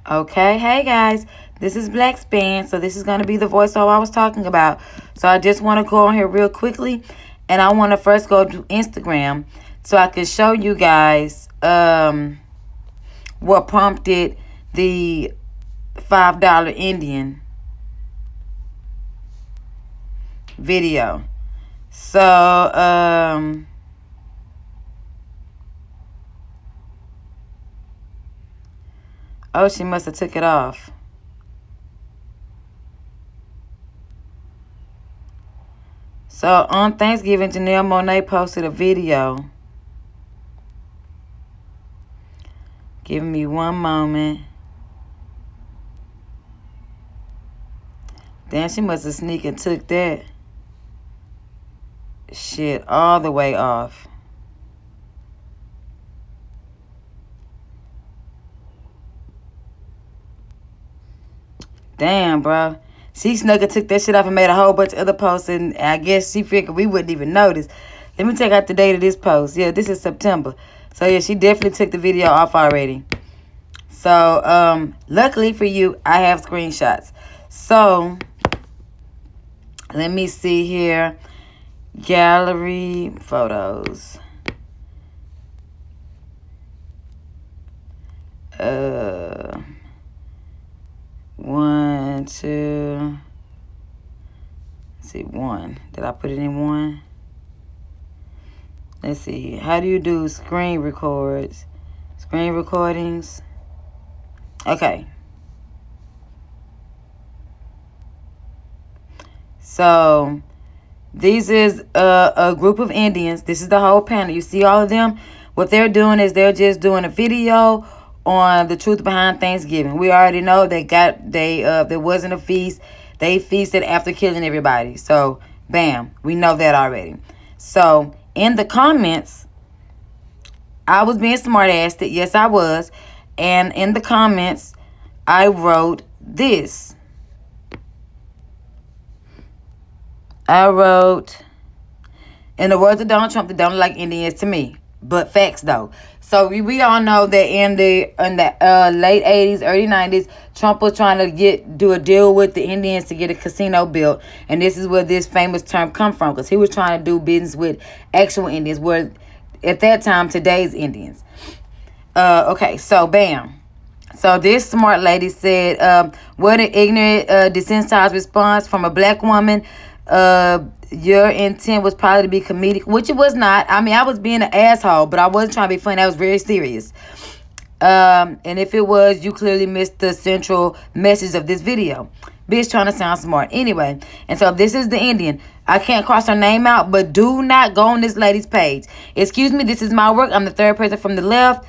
Okay, hey guys, this is Black Span. So this is going to be the voiceover I was talking about. So I just want to go on here real quickly, and I want to first go to Instagram so I can show you guys what prompted the $5 Indian video. So oh, she must have took it off. So on Thanksgiving, Janelle Monáe posted a video. Give me one moment. Damn, she must have sneaked and took that shit all the way off. Damn, bro. She snuck and took that shit off and made a whole bunch of other posts, and I guess she figured we wouldn't even notice. Let me take out the date of this post. Yeah, this is September. So, yeah, she definitely took the video off already. So, luckily for you, I have screenshots. So, let me see here. Gallery photos. One, two. Let's see, one. Did I put it in one? Let's see. How do you do screen records? Screen recordings. Okay. So, this is a group of Indians. This is the whole panel. You see all of them? What they're doing is they're just doing a video on the truth behind Thanksgiving. We already know there wasn't a feast. They feasted after killing everybody. So, bam, we know that already. So, in the comments, I was being smart-assed. Yes, I was. And in the comments, I wrote this. I wrote, in the words of Donald Trump, they don't look like Indians to me. But facts, though. So we all know that in the late 80s, early 90s, Trump was trying to do a deal with the Indians to get a casino built. And this is where this famous term come from, because he was trying to do business with actual Indians, where at that time, today's Indians. Okay, so bam. So this smart lady said, what an ignorant, desensitized response from a black woman. Your intent was probably to be comedic, which it was not. I mean, I was being an asshole, but I wasn't trying to be funny. I was very serious. And if it was, you clearly missed the central message of this video. Bitch trying to sound smart. Anyway, and so this is the Indian. I can't cross her name out, but do not go on this lady's page. Excuse me, this is my work. I'm the third person from the left.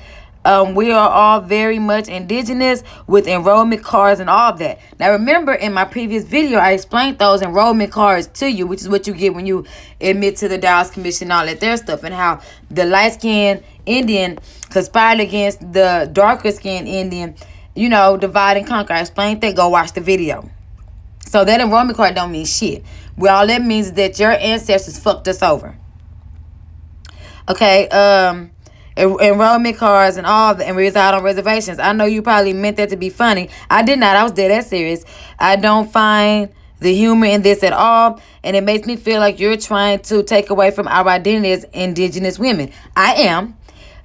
We are all very much indigenous with enrollment cards and all that. Now, remember, in my previous video, I explained those enrollment cards to you, which is what you get when you admit to the Dallas Commission and all that their stuff, and how the light-skinned Indian conspired against the darker-skinned Indian, divide and conquer. I explained that. Go watch the video. So that enrollment card don't mean shit. Well, all that means is that your ancestors fucked us over. Okay, enrollment cards and all that, and reside on reservations. I know you probably meant that to be funny. I did not. I was dead ass serious. I don't find the humor in this at all, and it makes me feel like you're trying to take away from our identity as indigenous women. I am,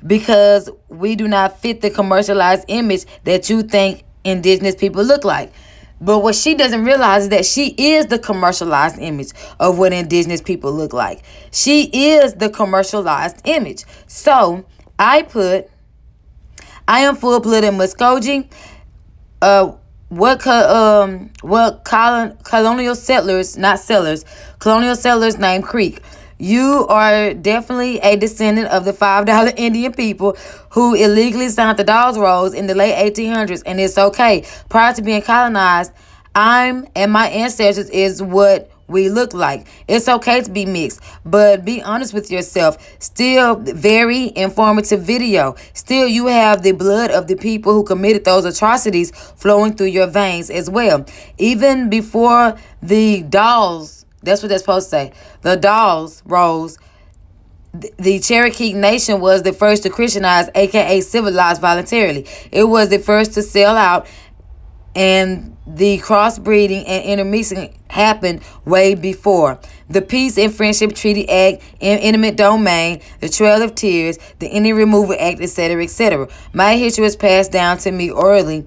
because we do not fit the commercialized image that you think indigenous people look like. But what she doesn't realize is that she is the commercialized image of what indigenous people look like. She is the commercialized image. So I am full blooded Muskogee. What colonial settlers named Creek. You are definitely a descendant of the $5 Indian people who illegally signed the Dawes Rolls in the late 1800s, and it's okay. Prior to being colonized, and my ancestors is what we look like. It's okay to be mixed, but be honest with yourself. Still very informative video. Still, you have the blood of the people who committed those atrocities flowing through your veins as well. Even before the Dawes, that's what they're supposed to say, the Dawes Rolls The Cherokee Nation was the first to Christianize, aka civilize voluntarily. It was the first to sell out, and the crossbreeding and intermixing happened way before. The Peace and Friendship Treaty Act, Intimate Domain, the Trail of Tears, the Indian Removal Act, etc., etc. My history was passed down to me orally,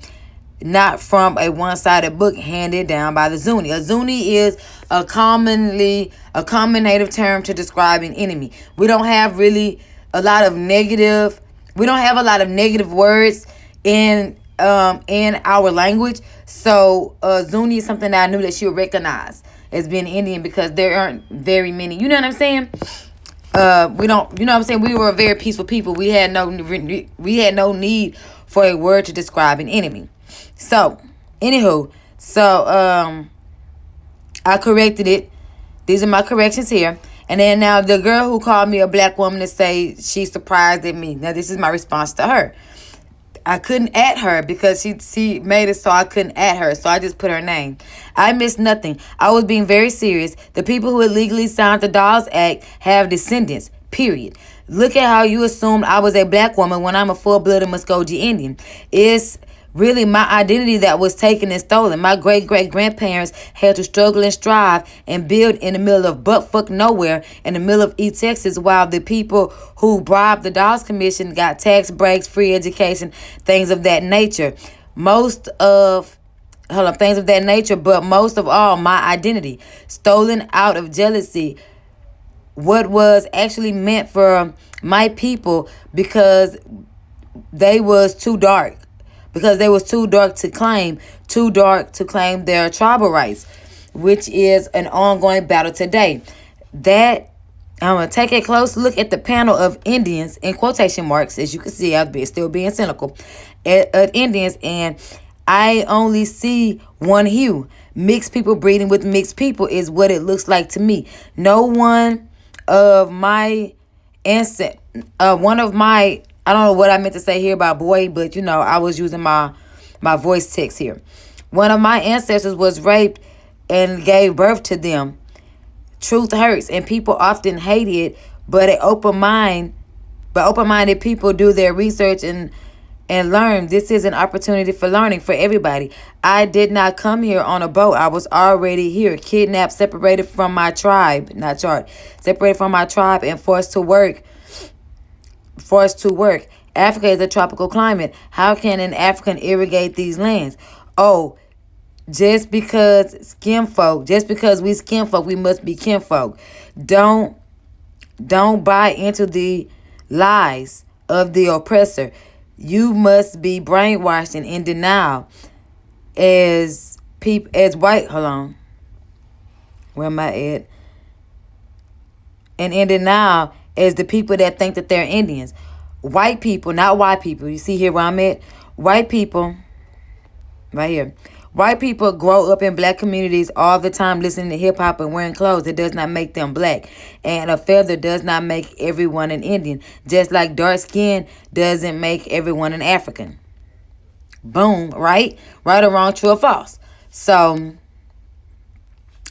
not from a one-sided book handed down by the Zuni. A Zuni is a common native term to describe an enemy. We don't have really a lot of negative. We don't have a lot of negative words in our language. So Zuni is something that I knew that she would recognize as being Indian, because there aren't very many. You know what I'm saying? We don't. You know what I'm saying? We were a very peaceful people. We had no need for a word to describe an enemy. So, anywho, I corrected it. These are my corrections here. And then now the girl who called me a black woman to say she's surprised at me. Now this is my response to her. I couldn't at her because she made it so I couldn't at her. So I just put her name. I missed nothing. I was being very serious. The people who illegally signed the Dolls Act have descendants. Period. Look at how you assumed I was a black woman when I'm a full-blooded Muskogee Indian. It's really my identity that was taken and stolen. My great-great-grandparents had to struggle and strive and build in the middle of buttfuck nowhere in the middle of East Texas, while the people who bribed the Dawes Commission got tax breaks, free education, things of that nature. Things of that nature, but most of all, my identity. Stolen out of jealousy. What was actually meant for my people because they was too dark. Because they was too dark to claim their tribal rights, which is an ongoing battle today. That I'm going to take a close look at the panel of Indians, in quotation marks, as you can see, I've been still being cynical, at Indians, and I only see one hue. Mixed people breeding with mixed people is what it looks like to me. No one of my ancestors, I don't know what I meant to say here about boy, but I was using my voice text here. One of my ancestors was raped and gave birth to them. Truth hurts, and people often hate it, but open-minded people do their research and learn. This is an opportunity for learning for everybody. I did not come here on a boat. I was already here, kidnapped, separated from my tribe, separated from my tribe and forced to work. Africa is a tropical climate. How can an African irrigate these lands? Oh, just because we skin folk, we must be kinfolk. Don't buy into the lies of the oppressor. You must be brainwashed and in denial as white. Hold on. Where am I at? And in denial as the people that think that they're Indians. White people, not white people. You see here where I'm at? White people, right here. White people grow up in black communities all the time listening to hip-hop and wearing clothes. It does not make them black. And a feather does not make everyone an Indian. Just like dark skin doesn't make everyone an African. Boom, right? Right or wrong, true or false? So,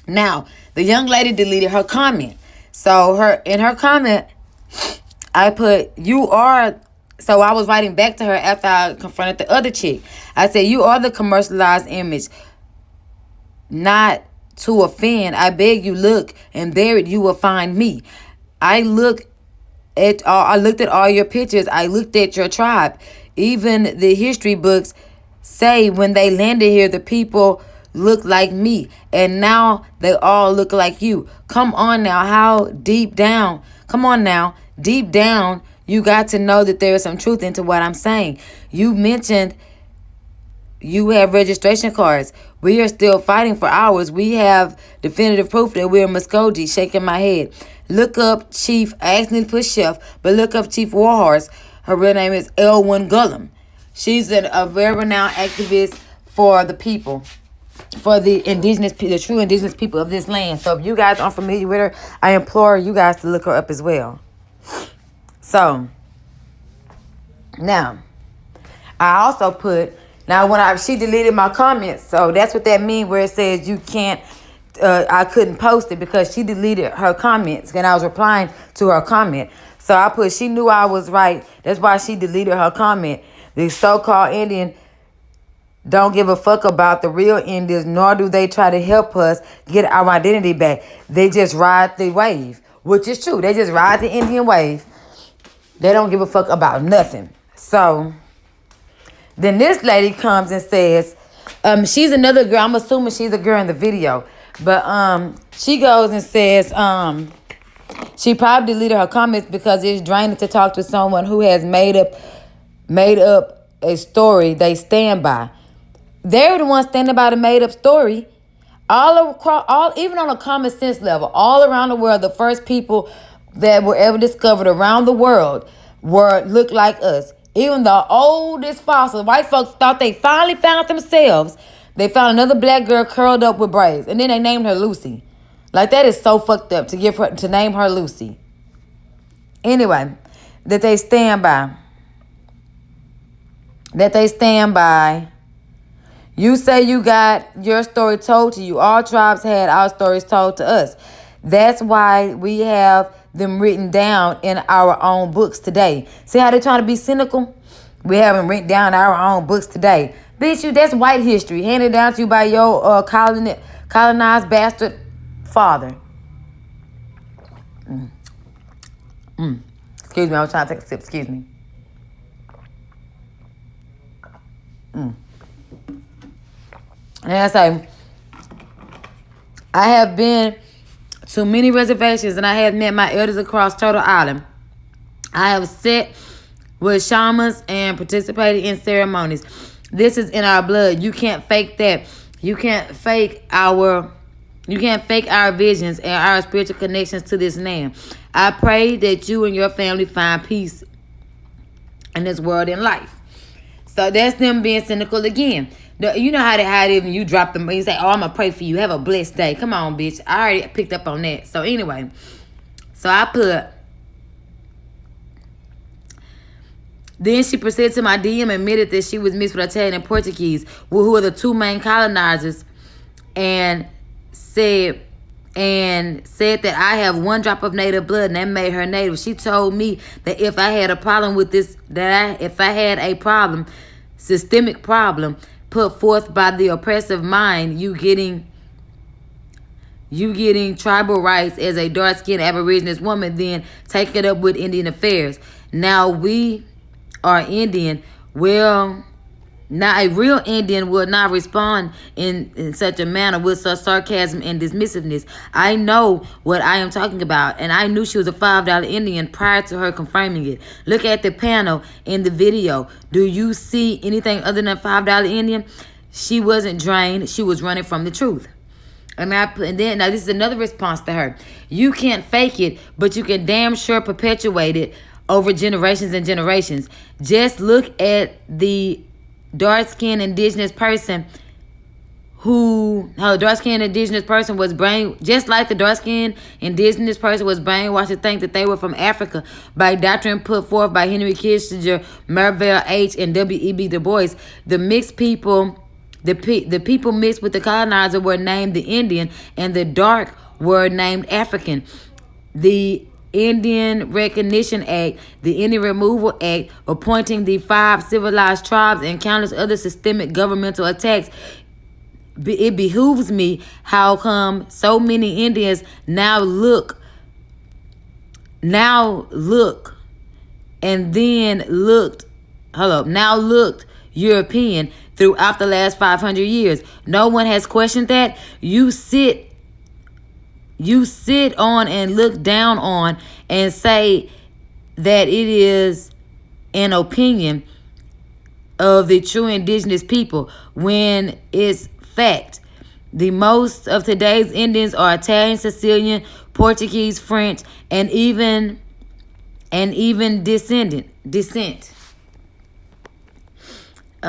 now, the young lady deleted her comment. So in her comment, I put, you are, so I was writing back to her after I confronted the other chick. I said, you are the commercialized image. Not to offend, I beg you, look, and buried you will find me. I looked at all your pictures. I looked at your tribe. Even the history books say when they landed here, the people look like me, and now they all look like you. Come on now, deep down, you got to know that there is some truth into what I'm saying. You mentioned you have registration cards. We are still fighting for ours. We have definitive proof that we're Muskogee. Shaking my head. Look up Chief, I accidentally put Chef, but look up Chief Warhorse. Her real name is Elwyn Gullum. She's a very renowned activist for the people. For the true indigenous people of this land. So if you guys aren't familiar with her, I implore you guys to look her up as well. So, now, I also put, she deleted my comments. So that's what that means where it says you can't I couldn't post it because she deleted her comments and I was replying to her comment. So I put, she knew I was right. That's why she deleted her comment. The so-called Indian don't give a fuck about the real Indians, nor do they try to help us get our identity back. They just ride the wave, which is true. They just ride the Indian wave. They don't give a fuck about nothing. So then this lady comes and says, she's another girl. I'm assuming she's a girl in the video. But she goes and says, she probably deleted her comments because it's draining to talk to someone who has made up a story they stand by. They're the ones standing by the made up story. Even on a common sense level, all around the world, the first people that were ever discovered around the world looked like us. Even the oldest fossils, white folks thought they finally found themselves. They found another black girl curled up with braids, and then they named her Lucy. Like, that is so fucked up to name her Lucy. Anyway, that they stand by. You say you got your story told to you. All tribes had our stories told to us. That's why we have them written down in our own books today. See how they're trying to be cynical? We have them written down in our own books today. Bitch, that's white history handed down to you by your colonized bastard father. Excuse me, I was trying to take a sip. Excuse me. And I say, I have been to many reservations and I have met my elders across Turtle Island. I have sat with shamans and participated in ceremonies. This is in our blood. You can't fake that. You can't fake our visions and our spiritual connections to this land. I pray that you and your family find peace in this world and life. So that's them being cynical again. You know how it is when you drop them. You say, oh, I'm going to pray for you. Have a blessed day. Come on, bitch. I already picked up on that. So anyway. So I put. Then she proceeded to my DM and admitted that she was mixed with Italian and Portuguese, who are the two main colonizers, and said that I have one drop of native blood and that made her native. She told me that if I had a problem with this, if I had a problem, systemic problem, put forth by the oppressive mind, you getting tribal rights as a dark-skinned Aborigines woman, then take it up with Indian affairs. Now we are Indian. Well, now a real Indian would not respond in such a manner with such sarcasm and dismissiveness. I know what I am talking about, and I knew she was a $5 Indian prior to her confirming it. Look at the panel in the video. Do you see anything other than $5 Indian? She wasn't drained. She was running from the truth. And then now this is another response to her. You can't fake it, but you can damn sure perpetuate it over generations and generations. Just look at the dark-skinned indigenous person how the dark-skinned indigenous person was just like the dark-skinned indigenous person was brainwashed to think that they were from Africa by doctrine put forth by Henry Kissinger, Merville H., and W.E.B. Du Bois. The mixed people, the people mixed with the colonizer were named the Indian, and the dark were named African. The Indian Recognition Act, the Indian Removal Act, appointing the 5 civilized tribes, and countless other systemic governmental attacks. It behooves me how come so many Indians now look European throughout the last 500 years. No one has questioned that. You sit on and look down on and say that it is an opinion of the true indigenous people when it's fact. The most of today's Indians are Italian, Sicilian, Portuguese, French, and even descent.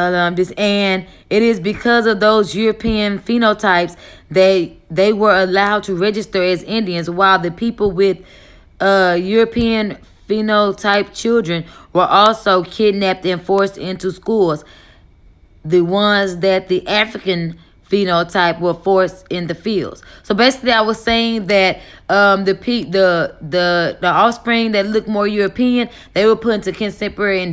And it is because of those European phenotypes they were allowed to register as Indians, while the people with European phenotype children were also kidnapped and forced into schools. The ones that the African phenotype were forced in the fields. So basically, I was saying that the offspring that look more European, they were put into contemporary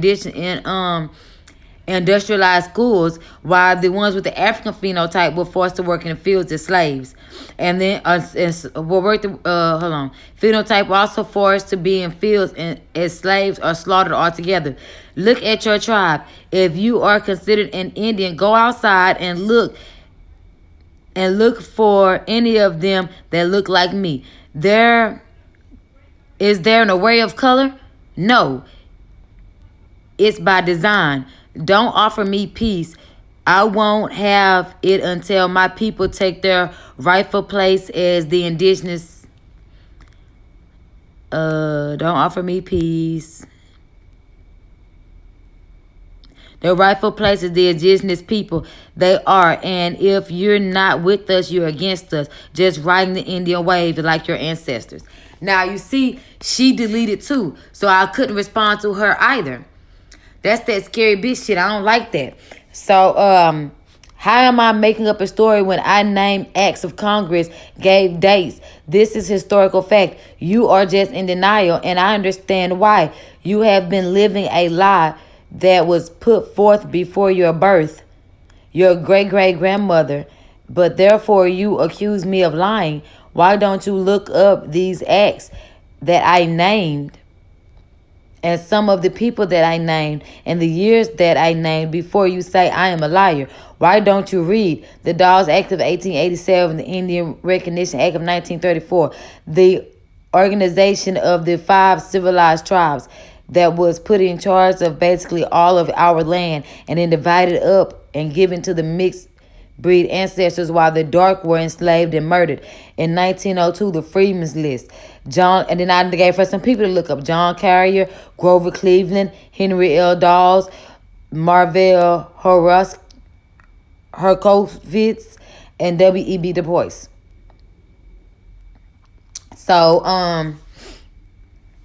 industrialized schools, while the ones with the African phenotype were forced to work in the fields as slaves. And then phenotype were also forced to be in fields as slaves or slaughtered altogether. Look at your tribe. If you are considered an Indian, go outside and look for any of them that look like me. Is there an array of color? No. It's by design. Don't offer me peace. I won't have it until my people take their rightful place as the indigenous. Don't offer me peace. Their rightful place is the indigenous people. They are. And if you're not with us, you're against us. Just riding the Indian wave like your ancestors. Now, you see, she deleted too. So I couldn't respond to her either. That's that scary bitch shit. I don't like that. So, how am I making up a story when I named acts of Congress, gave dates? This is historical fact. You are just in denial, and I understand why. You have been living a lie that was put forth before your birth, your great-great-grandmother, but therefore you accuse me of lying. Why don't you look up these acts that I named and some of the people that I named and the years that I named before you say I am a liar? Why don't you read the Dawes Act of 1887, the Indian Recognition Act of 1934, the Organization of the 5 Civilized Tribes that was put in charge of basically all of our land and then divided up and given to the mixed breed ancestors while the dark were enslaved and murdered. In 1902, the Freedmen's List. And then I gave her some people to look up. John Carrier, Grover Cleveland, Henry L. Dawes, Marvell Herkovitz, and W.E.B. Du Bois. So,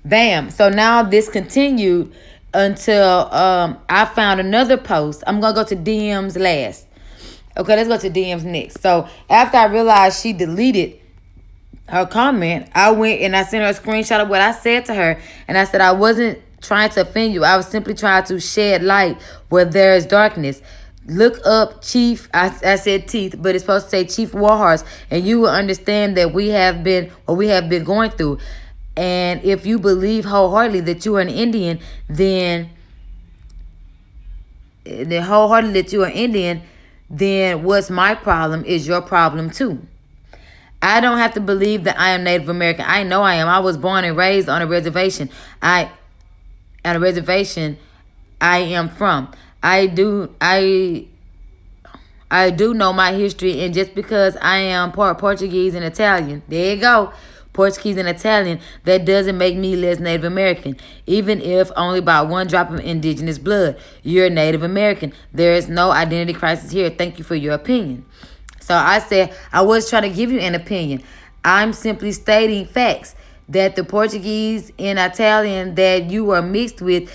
bam. So now this continued until I found another post. I'm going to go to DMs last. Okay, let's go to DMs next. So after I realized she deleted her comment, I went and I sent her a screenshot of what I said to her. And I said, I wasn't trying to offend you. I was simply trying to shed light where there is darkness. Look up Chief, I said teeth, but it's supposed to say Chief Warhorse, and you will understand that we have been going through. And if you believe wholeheartedly that you are an Indian, then what's my problem is your problem too. I don't have to believe that I am Native American. I know I am. I was born and raised on a reservation. I am from. I do know my history, and just because I am part Portuguese and Italian, there you go, Portuguese and Italian, that doesn't make me less Native American. Even if only by one drop of indigenous blood, you're Native American. There is no identity crisis here. Thank you for your opinion. So I said, I was trying to give you an opinion. I'm simply stating facts that the Portuguese and Italian that you are mixed with,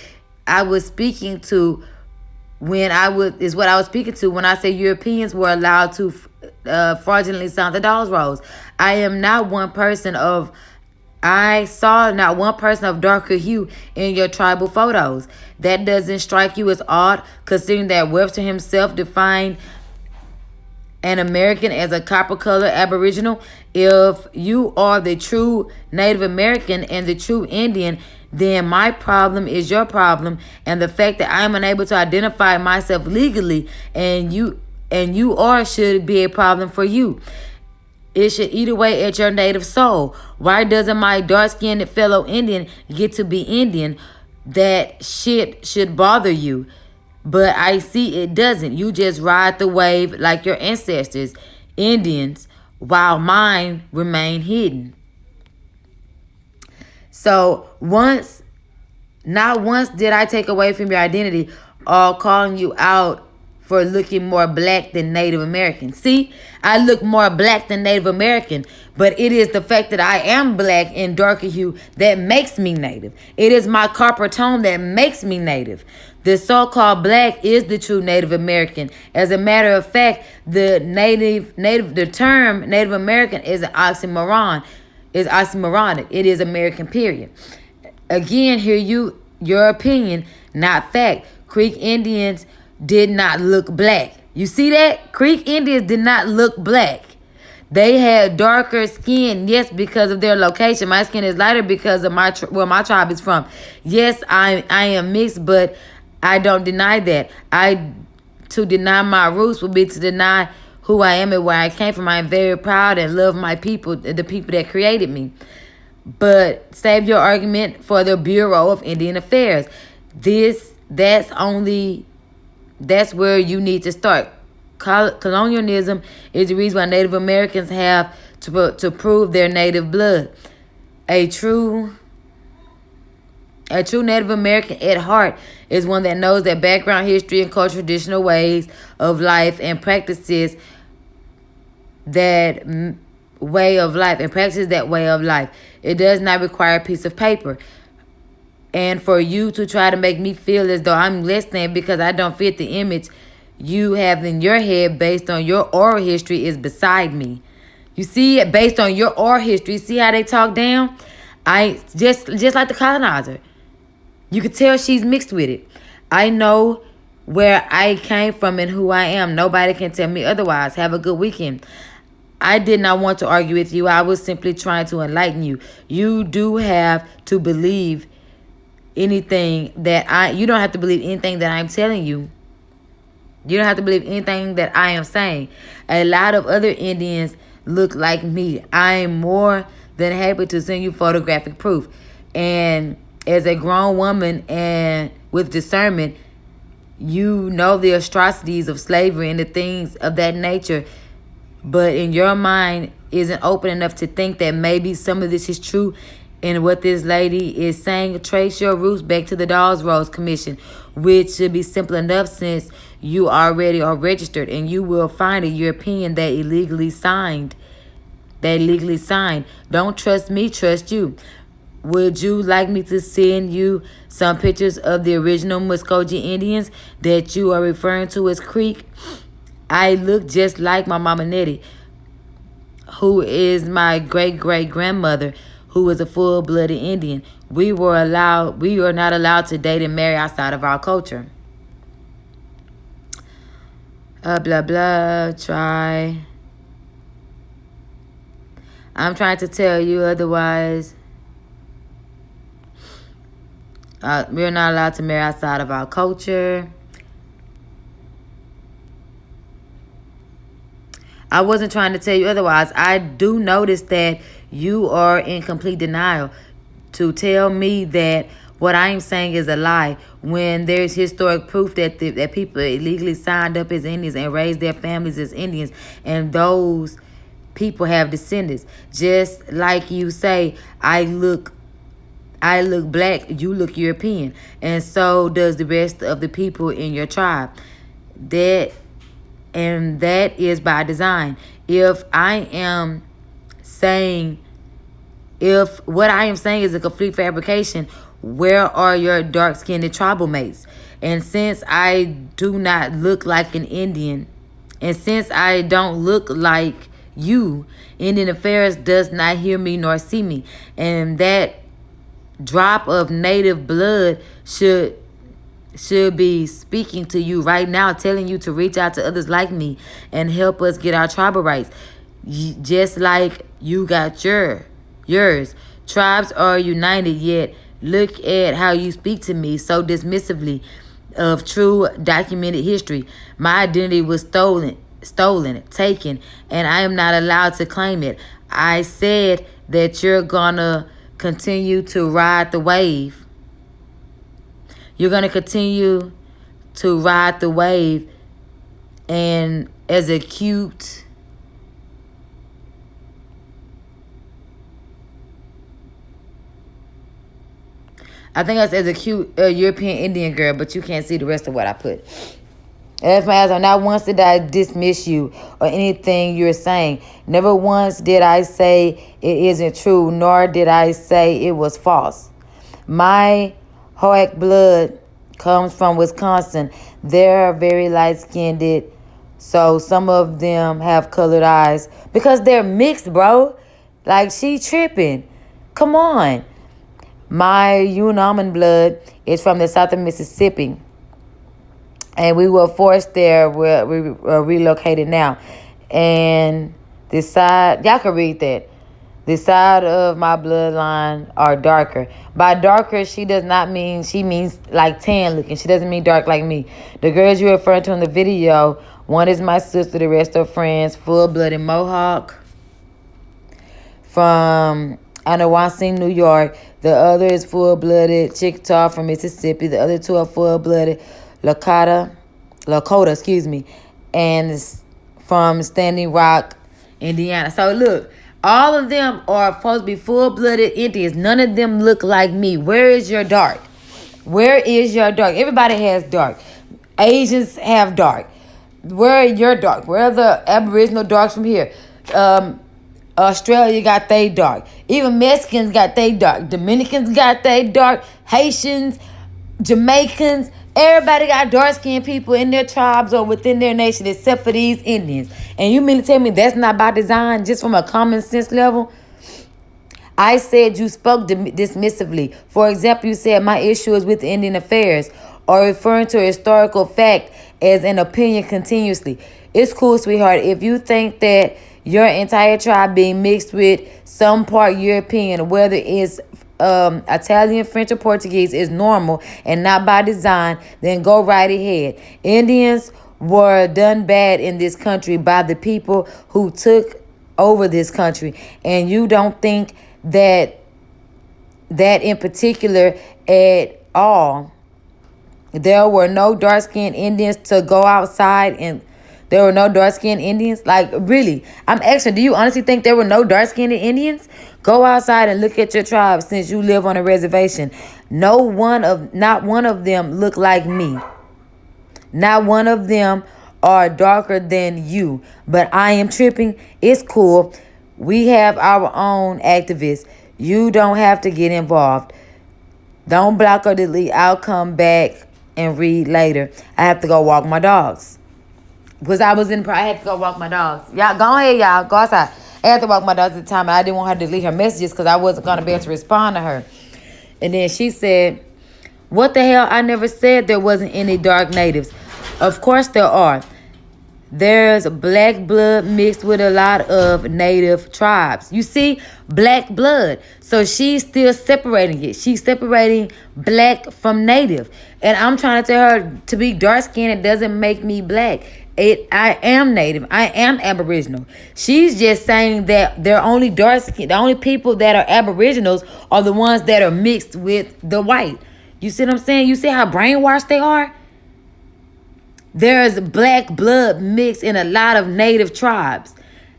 I was speaking to when I say Europeans were allowed to fraudulently sound the dog's rolls. I saw not one person of darker hue in your tribal photos. That doesn't strike you as odd, considering that Webster himself defined an American as a copper-colored aboriginal. If you are the true Native American and the true Indian, then my problem is your problem, and the fact that I am unable to identify myself legally and you should be a problem for you. It should eat away at your native soul. Why doesn't my dark-skinned fellow Indian get to be Indian? That shit should bother you. But I see it doesn't. You just ride the wave like your ancestors, Indians, while mine remain hidden. So not once did I take away from your identity or calling you out for looking more black than Native American. See, I look more black than Native American, but it is the fact that I am black and darker hue that makes me Native. It is my copper tone that makes me Native. The so-called black is the true Native American. As a matter of fact, the term Native American is an oxymoron. Is oxymoronic. It is American, period. Again, your opinion, not fact. Creek Indians did not look black. You see that? Creek Indians did not look black. They had darker skin, yes, because of their location. My skin is lighter because of where my tribe is from. Yes, I am mixed, but I don't deny that. To deny my roots would be to deny who I am and where I came from. I am very proud and love my people, the people that created me. But save your argument for the Bureau of Indian Affairs. That's where you need to start. Colonialism is the reason why Native Americans have to prove their native blood. A true Native American at heart is one that knows that background, history, and cultural traditional ways of life and practices that way of life. It does not require a piece of paper. And for you to try to make me feel as though I'm less than because I don't fit the image you have in your head based on your oral history is beside me. You see it based on your oral history. See how they talk down? I just like the colonizer. You could tell she's mixed with it. I know where I came from and who I am. Nobody can tell me otherwise. Have a good weekend. I did not want to argue with you. I was simply trying to enlighten you. You do have to believe anything that you don't have to believe anything that I'm telling you. You don't have to believe anything that I am saying. A lot of other Indians look like me. I am more than happy to send you photographic proof. And as a grown woman and with discernment, you know the atrocities of slavery and the things of that nature. But in your mind isn't open enough to think that maybe some of this is true. And what this lady is saying, trace your roots back to the Dawes Rose Commission, which should be simple enough since you already are registered, and you will find a European that illegally signed. Don't trust me, trust you. Would you like me to send you some pictures of the original Muskogee Indians that you are referring to as Creek? I look just like my mama Nettie, who is my great-great-grandmother, who was a full-blooded Indian. We are not allowed to date and marry outside of our culture. Blah, blah, try. I'm trying to tell you otherwise. We're not allowed to marry outside of our culture. I wasn't trying to tell you otherwise. I do notice that you are in complete denial to tell me that what I am saying is a lie when there's historic proof that that people illegally signed up as Indians and raised their families as Indians, and those people have descendants. Just like you say, I look black, you look European, and so does the rest of the people in your tribe. That is by design. If what I am saying is a complete fabrication, where are your dark-skinned tribal mates? And since I do not look like an Indian, and since I don't look like you, Indian Affairs does not hear me nor see me. And that drop of native blood should be speaking to you right now, telling you to reach out to others like me and help us get our tribal rights. Just like you got yours. Tribes are united, yet look at how you speak to me so dismissively of true documented history. My identity was stolen, taken, and I am not allowed to claim it. I said that you're gonna continue to ride the wave. You're gonna continue to ride the wave, and as a cute I think that's as a cute European Indian girl, but you can't see the rest of what I put. As my answer, not once did I dismiss you or anything you're saying. Never once did I say it isn't true, nor did I say it was false. My Hoek blood comes from Wisconsin. They're very light-skinned. So some of them have colored eyes because they're mixed, bro. Like, she tripping. Come on. My Unnaman blood is from the south of Mississippi. And we were forced there. We relocated now. And the side, y'all can read that. The side of my bloodline are darker. By darker, she does not mean, she means like tan looking. She doesn't mean dark like me. The girls you referring to in the video, one is my sister, the rest are friends, full-blooded Mohawk from Anawasi, New York. The other is full-blooded Chickasaw from Mississippi. The other two are full-blooded Lakota, excuse me, and from Standing Rock, Indiana. So look, all of them are supposed to be full-blooded Indians. None of them look like me. Where is your dark? Where is your dark? Everybody has dark. Asians have dark. Where are your dark? Where are the Aboriginal darks from here? Australia got they dark. Even Mexicans got they dark. Dominicans got they dark. Haitians, Jamaicans, everybody got dark-skinned people in their tribes or within their nation except for these Indians. And you mean to tell me that's not by design, just from a common sense level? I said you spoke dismissively. For example, you said my issue is with Indian affairs, or referring to a historical fact as an opinion continuously. It's cool, sweetheart. If you think that your entire tribe being mixed with some part European, whether it's Italian, French, or Portuguese, is normal and not by design, then go right ahead. Indians were done bad in this country by the people who took over this country, and you don't think that in particular at all. There were no dark-skinned Indians to go outside, and there were no dark-skinned Indians? Like, really? I'm asking, do you honestly think there were no dark-skinned Indians? Go outside and look at your tribe since you live on a reservation. Not one of them look like me. Not one of them are darker than you. But I am tripping. It's cool. We have our own activists. You don't have to get involved. Don't block or delete. I'll come back and read later. I have to go walk my dogs. Because I had to go walk my dogs. Y'all, go ahead, y'all. Go outside. I had to walk my dogs at the time, and I didn't want her to delete her messages because I wasn't going to be able to respond to her. And then she said, what the hell? I never said there wasn't any dark natives. Of course there are. There's black blood mixed with a lot of native tribes. You see, black blood. So she's still separating it. She's separating black from native. And I'm trying to tell her to be dark-skinned, it doesn't make me black. I am native. I am Aboriginal. She's just saying that they're only dark-skinned. The only people that are Aboriginals are the ones that are mixed with the white. You see what I'm saying? You see how brainwashed they are? There's black blood mixed in a lot of native tribes.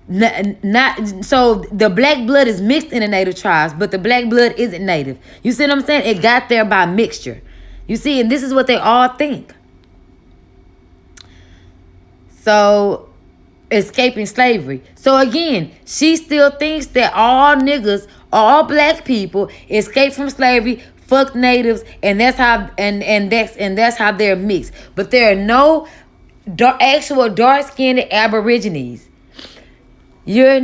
Not so the black blood is mixed in the native tribes, but the black blood isn't native. You see what I'm saying? It got there by mixture. You see, and this is what they all think. So, escaping slavery. So again, she still thinks that all niggas, all black people escaped from slavery, fuck natives, and that's how that's how they're mixed. But there are no actual dark-skinned Aborigines. You're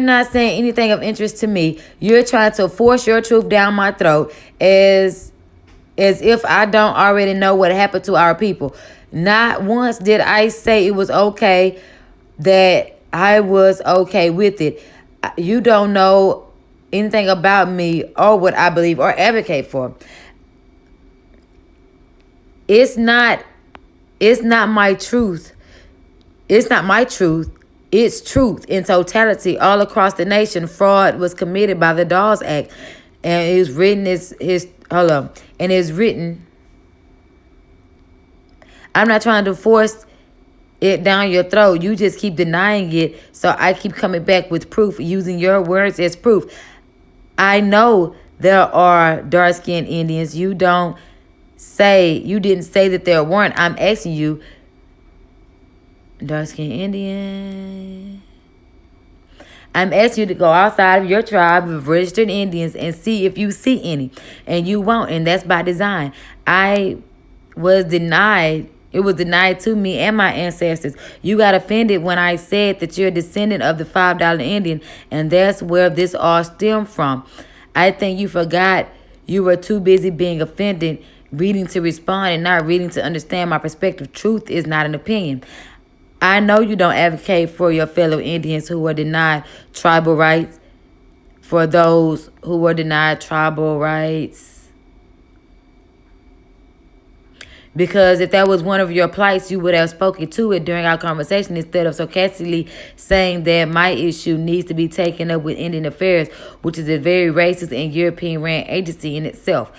not saying anything of interest to me. You're trying to force your truth down my throat as if I don't already know what happened to our people. Not once did I say it was okay, that I was okay with it. You don't know anything about me or what I believe or advocate for. It's not my truth. It's not my truth. It's truth in totality all across the nation. Fraud was committed by the Dawes Act. And it was written And it's written. I'm not trying to force it down your throat. You just keep denying it. So I keep coming back with proof, using your words as proof. I know there are dark-skinned Indians. You didn't say that there weren't. I'm asking you, dark-skinned Indian. I'm asking you to go outside of your tribe of registered Indians and see if you see any. And you won't. And that's by design. I was denied. It was denied to me and my ancestors. You got offended when I said that you're a descendant of the $5 Indian, and that's where this all stemmed from. I think you forgot you were too busy being offended, reading to respond, and not reading to understand my perspective. Truth is not an opinion. I know you don't advocate for your fellow Indians who were denied tribal rights, for those who were denied tribal rights. Because if that was one of your plights, you would have spoken to it during our conversation instead of sarcastically saying that my issue needs to be taken up with Indian Affairs, which is a very racist and European-ran agency in itself,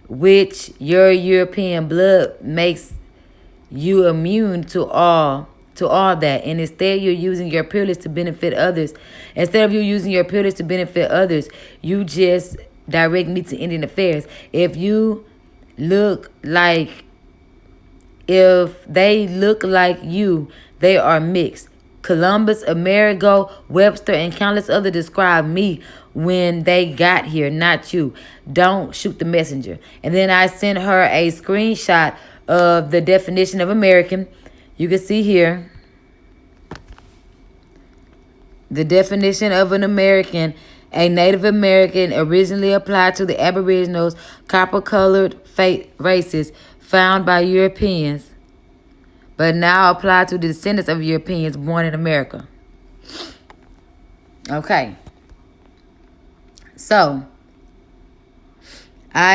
which your European blood makes you immune to all that, and instead you're using your privilege to benefit others. Instead of you using your privilege to benefit others, you just direct me to Indian Affairs. If they look like you, they are mixed. Columbus, Amerigo, Webster, and countless others describe me when they got here, not you. Don't shoot the messenger. And then I sent her a screenshot of the definition of American. You can see here the definition of an American. A Native American originally applied to the Aboriginals, copper-colored races found by Europeans, but now applied to the descendants of Europeans born in America. Okay. So, I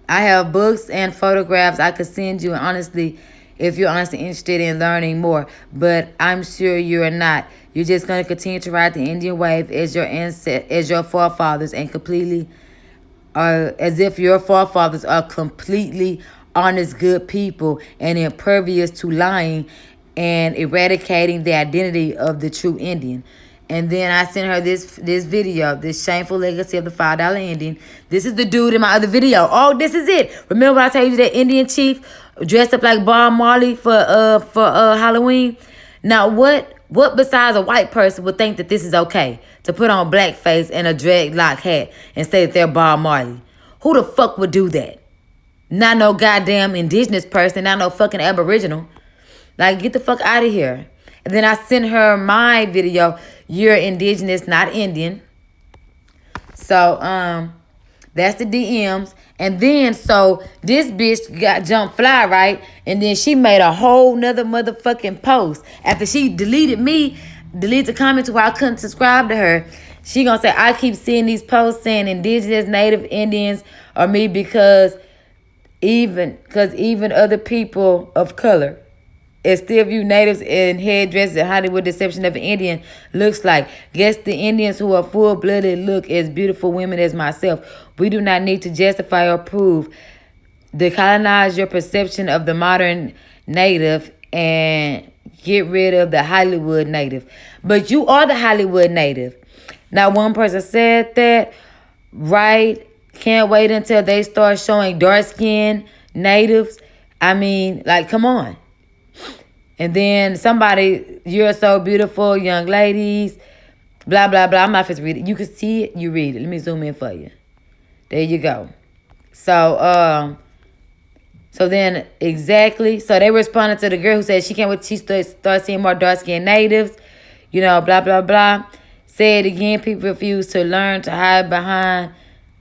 have books and photographs I could send you, and honestly, if you're honestly interested in learning more, but I'm sure you're not. You're just going to continue to ride the Indian wave as your forefathers, and completely, as if your forefathers are completely honest, good people and impervious to lying and eradicating the identity of the true Indian. And then I sent her this video, this shameful legacy of the $5 Indian. This is the dude in my other video. Oh, this is it. Remember when I told you that Indian chief dressed up like Bob Marley for Halloween? Now, what besides a white person would think that this is okay to put on blackface and a dreadlock hat and say that they're Bob Marley? Who the fuck would do that? Not no goddamn indigenous person, not no fucking aboriginal. Like, get the fuck out of here. And then I sent her my video, you're indigenous, not Indian. So, that's the DMs. And then, so, this bitch got jumped fly, right? And then she made a whole nother motherfucking post. After she deleted the comment to where I couldn't subscribe to her. She gonna say, I keep seeing these posts saying indigenous, native Indians are me because even other people of color and still view natives in headdresses and Hollywood deception of an Indian looks like. Guess the Indians who are full-blooded look as beautiful women as myself. We do not need to justify or prove. Decolonize your perception of the modern native and get rid of the Hollywood native. But you are the Hollywood native. Now, one person said that, right? Can't wait until they start showing dark-skinned natives. I mean, like, come on. And then somebody, you're so beautiful, young ladies, blah, blah, blah. I'm not supposed to read it. You can see it, you read it. Let me zoom in for you. There you go. So then exactly. So they responded to the girl who said she can't wait till she start seeing more dark-skinned natives. You know, blah, blah, blah. Say it again. People refuse to learn to hide behind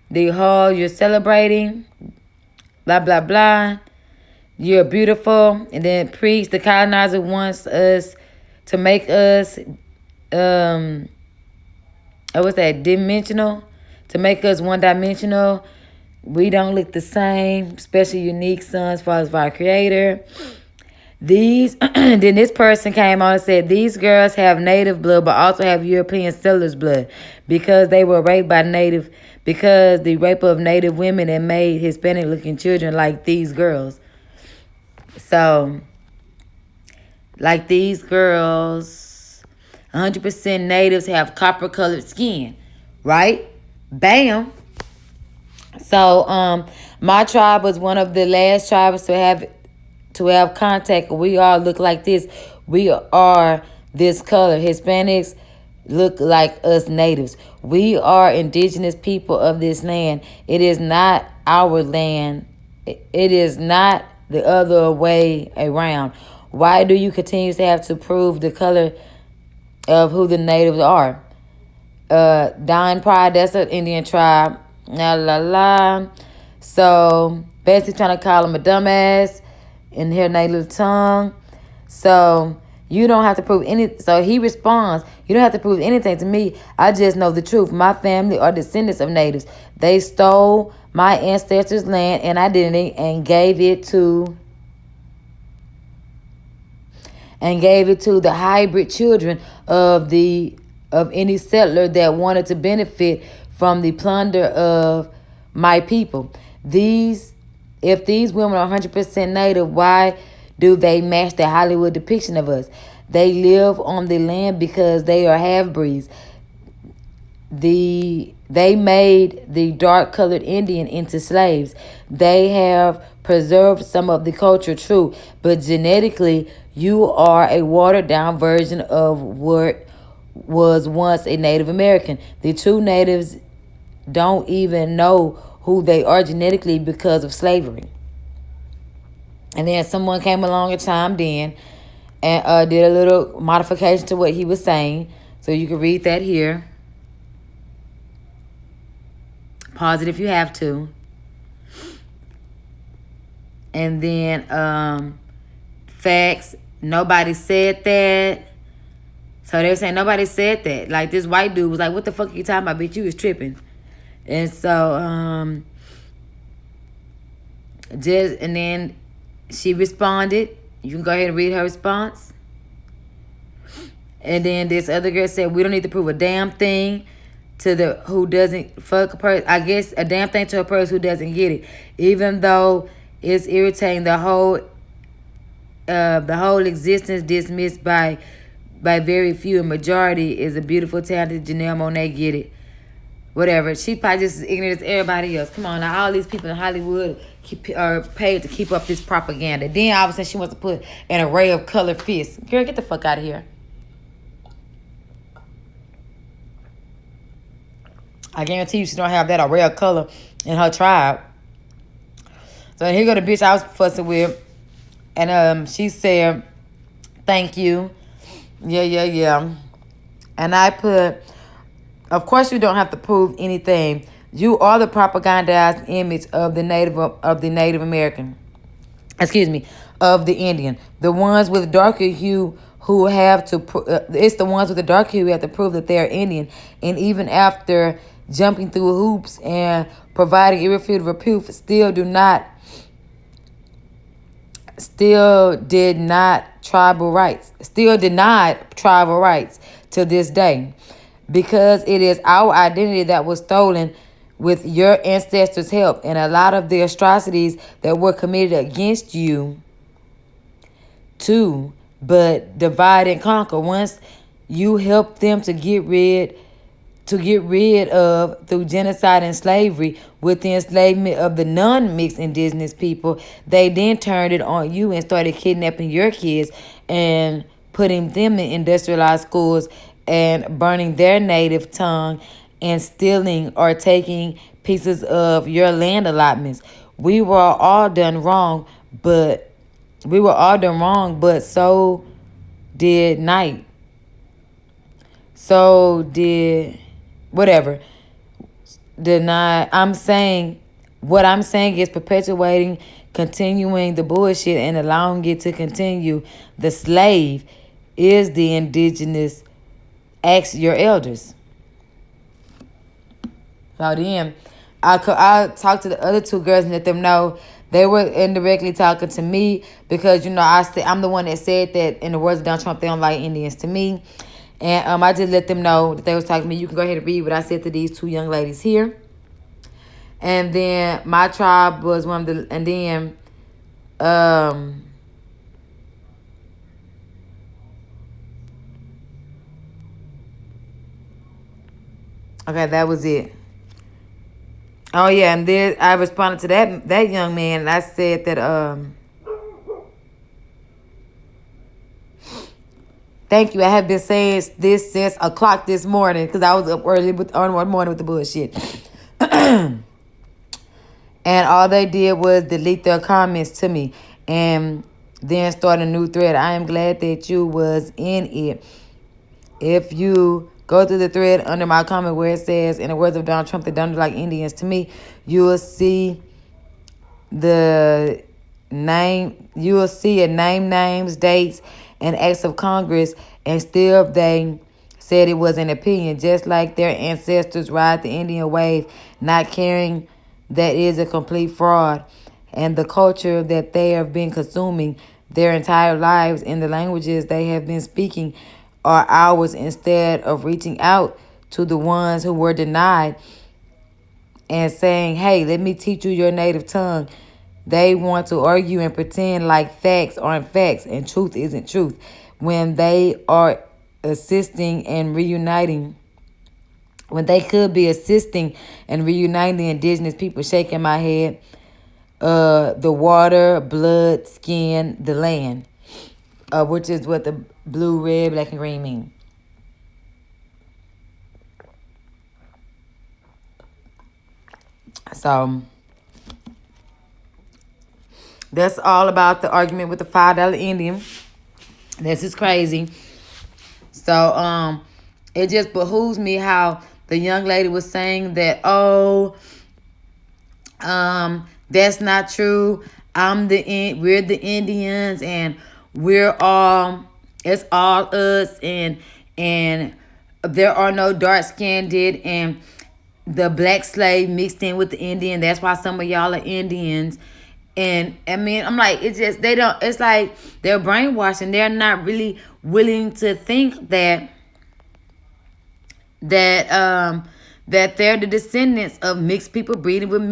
the hall you're celebrating. Blah, blah, blah. You're beautiful. And then preach. The colonizer wants us to make us, what's that, dimensional? To make us one-dimensional. We don't look the same. Special, unique sons, fathers of our Creator. Then this person came on and said, these girls have native blood, but also have European settlers' blood because they were raped by because the rape of native women and made Hispanic-looking children like these girls. So, like these girls, 100% natives have copper-colored skin, right? Bam. So, my tribe was one of the last tribes to have contact. We all look like this. We are this color. Hispanics look like us natives. We are indigenous people of this land. It is not our land. It is not the other way around. Why do you continue to have to prove the color of who the natives are? Don Pride, that's an Indian tribe. La la la. So basically trying to call him a dumbass in their native tongue. So you don't have to prove any. So he responds, "You don't have to prove anything to me. I just know the truth. My family are descendants of natives. They stole my ancestors' land, and I didn't, and gave it to the hybrid children of any settler that wanted to benefit from the plunder of my people. If these women are 100% native, why do they match the Hollywood depiction of us? They live on the land because they are half-breeds. They made the dark-colored Indian into slaves. They have preserved some of the culture, true, but genetically, you are a watered-down version of what was once a Native American. The true natives don't even know who they are genetically because of slavery." And then someone came along and chimed in and did a little modification to what he was saying. So you can read that here. Pause it if you have to. And then facts, nobody said that. So they were saying nobody said that. Like this white dude was like, "What the fuck are you talking about, bitch? You was tripping." And so and then she responded. You can go ahead and read her response. And then this other girl said, "We don't need to prove a damn thing to the who doesn't fuck a person. I guess a damn thing to a person who doesn't get it, even though it's irritating. The whole existence dismissed by very few. A majority is a beautiful, talented Janelle Monáe. Get it? Whatever. She probably just as ignorant as everybody else. Come on now, all these people in Hollywood are paid to keep up this propaganda. Then all of a sudden she wants to put an array of colored fists. Girl, get the fuck out of here. I guarantee you she don't have that array of color in her tribe. So here go the bitch I was fussing with. And she said, "Thank you. Yeah. And I put, of course you don't have to prove anything. You are the propagandized image of the Native American. Excuse me, of the Indian. The ones with darker hue who have to, it's the ones with the dark hue who have to prove that they're Indian. And even after jumping through hoops and providing irrefutable proof, still denied tribal rights to this day, because it is our identity that was stolen with your ancestors' help, and a lot of the atrocities that were committed against you too, but divide and conquer. Once you help them to get rid of through genocide and slavery with the enslavement of the non-mixed indigenous people, they then turned it on you and started kidnapping your kids and putting them in industrialized schools and burning their native tongue and stealing or taking pieces of your land allotments. We were all done wrong, but so did night. So did whatever. What I'm saying is perpetuating, continuing the bullshit and allowing it to continue. The slave is the indigenous. Ask your elders. So then I talked to the other two girls and let them know they were indirectly talking to me because, I'm the one that said that, in the words of Donald Trump, they don't like Indians to me. And I just let them know that they was talking to me. You can go ahead and read what I said to these two young ladies here. And then my tribe was one of the, and then okay, that was it. Oh yeah, and then I responded to that young man, and I said that thank you. I have been saying this since o'clock this morning because I was up early on one morning with the bullshit. And And all they did was delete their comments to me and then start a new thread. I am glad that you was in it. If you go through the thread under my comment where it says, in the words of Donald Trump, they don't look like Indians to me, you will see the name, you will see a names, dates, and acts of Congress, and still they said it was an opinion, just like their ancestors ride the Indian wave, not caring that is a complete fraud, and the culture that they have been consuming their entire lives and the languages they have been speaking are ours, instead of reaching out to the ones who were denied and saying, hey, let me teach you your native tongue. They want to argue and pretend like facts aren't facts and truth isn't truth when they are assisting and reuniting, when they could be assisting and reuniting the indigenous people. Shaking my head. The water, blood, skin, the land, which is what the blue, red, black, and green mean. So that's all about the argument with the $5 Indian. This is crazy. So it just behooves me how the young lady was saying that, that's not true. We're the Indians, and it's all us, and there are no dark skinned, and the black slave mixed in with the Indian. That's why some of y'all are Indians. And I mean, I'm like, it's like they're brainwashed, and they're not really willing to think that they're the descendants of mixed people breeding with mixed